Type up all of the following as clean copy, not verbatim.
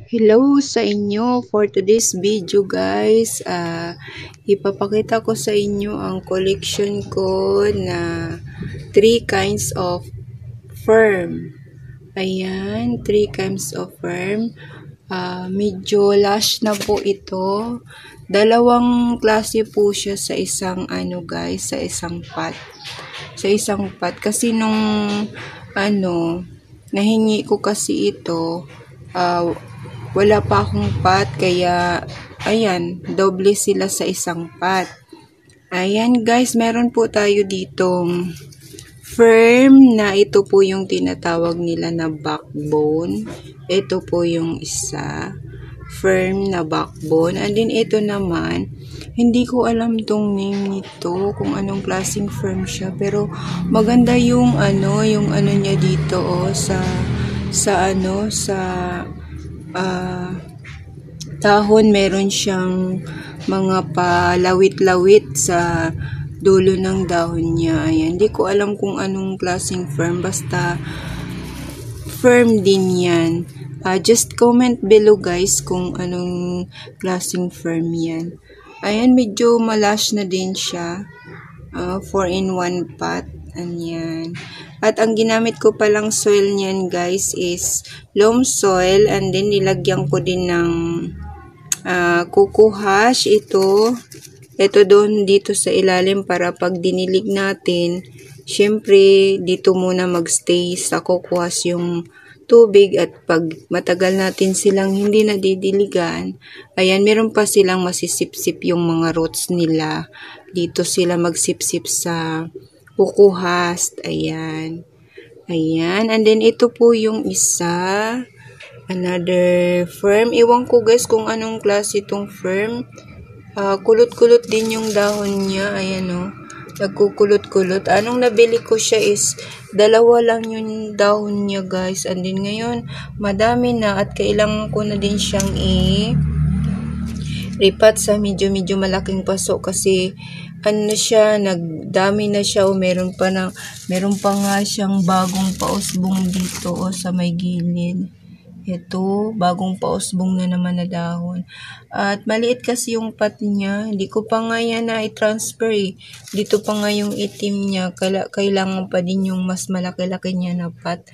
Hello sa inyo for today's video guys. Ipapakita ko sa inyo ang collection ko na 3 kinds of firm. Ayan, 3 kinds of firm. Medyo lush na po ito. Dalawang klase po siya sa isang guys, sa isang pot. Sa isang pot kasi nung nahingi ko kasi ito, wala pa akong pot, kaya ayan, doble sila sa isang pot. Ayan guys, meron po tayo ditong firm na ito po yung tinatawag nila na backbone. Ito po yung isa, firm na backbone. And then ito naman, hindi ko alam tong name nito, kung anong klaseng firm siya, pero maganda yung yung niya dito sa dahon. Meron siyang mga palawit-lawit sa dulo ng dahon niya. Ayan, hindi ko alam kung anong klaseng firm, basta firm din yan. Just comment below guys kung anong klaseng firm yan. Ayan, medyo malash na din siya. 4-in-1 pot. Ayan. At ang ginamit ko palang soil niyan guys is loam soil, and then nilagyan ko din ng cocoa hash. Ito doon dito sa ilalim para pag dinilig natin, syempre dito muna magstay sa cocoa hash yung tubig, at pag matagal natin silang hindi nadidiligan, ayan, meron pa silang masisipsip yung mga roots nila. Dito sila magsipsip sa kukuhas. Ayan. Ayan. And then, ito po yung isa. Another firm. Iwan ko guys kung anong klase itong firm. Kulot-kulot din yung dahon niya. Ayan o. Nagkukulot-kulot. Anong nabili ko siya is 2 lang yung dahon niya guys. And then ngayon, madami na at kailangan ko na din siyang ripat sa medyo malaking paso kasi siya, nagdami na siya, o meron pa nga siyang bagong pausbong dito sa may gilid. Ito, bagong pausbong na naman na dahon. At maliit kasi yung pot niya, hindi ko pa nga yan na i-transfer Dito pa nga yung itim niya, kailangan pa din yung mas malaki-laki niya na pot.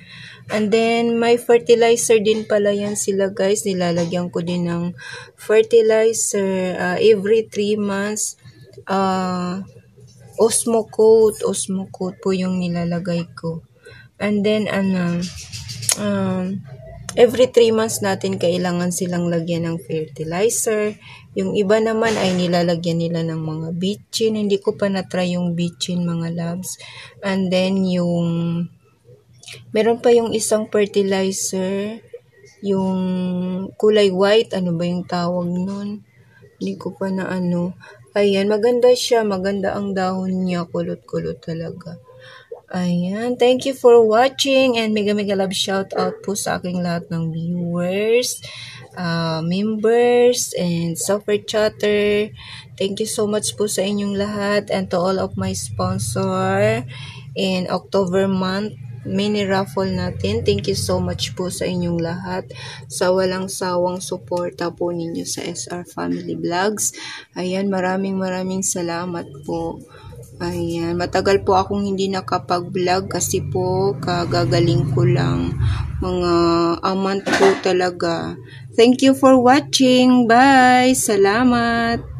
And then, may fertilizer din pala yan sila guys. Nilalagyan ko din ng fertilizer every 3 months. Osmo coat po yung nilalagay ko. And then, every 3 months natin kailangan silang lagyan ng fertilizer. Yung iba naman ay nilalagyan nila ng mga bitchin. Hindi ko pa na-try yung bitchin mga loves. And then meron pa yung isang fertilizer, yung kulay white. Ano ba yung tawag nun? Hindi ko pa na Ayan, maganda siya. Maganda ang dahon niya. Kulot-kulot talaga. Ayan, thank you for watching, and mega love shout out po sa aking lahat ng viewers, members, and super chatter. Thank you so much po sa inyong lahat, and to all of my sponsor in October month mini raffle natin. Thank you so much po sa inyong lahat sa walang sawang suporta po ninyo sa SR Family Vlogs. Ayan, maraming salamat po. Ayan, matagal po akong hindi nakapag-vlog kasi po kagagaling ko lang, mga a month po talaga. Thank you for watching. Bye! Salamat!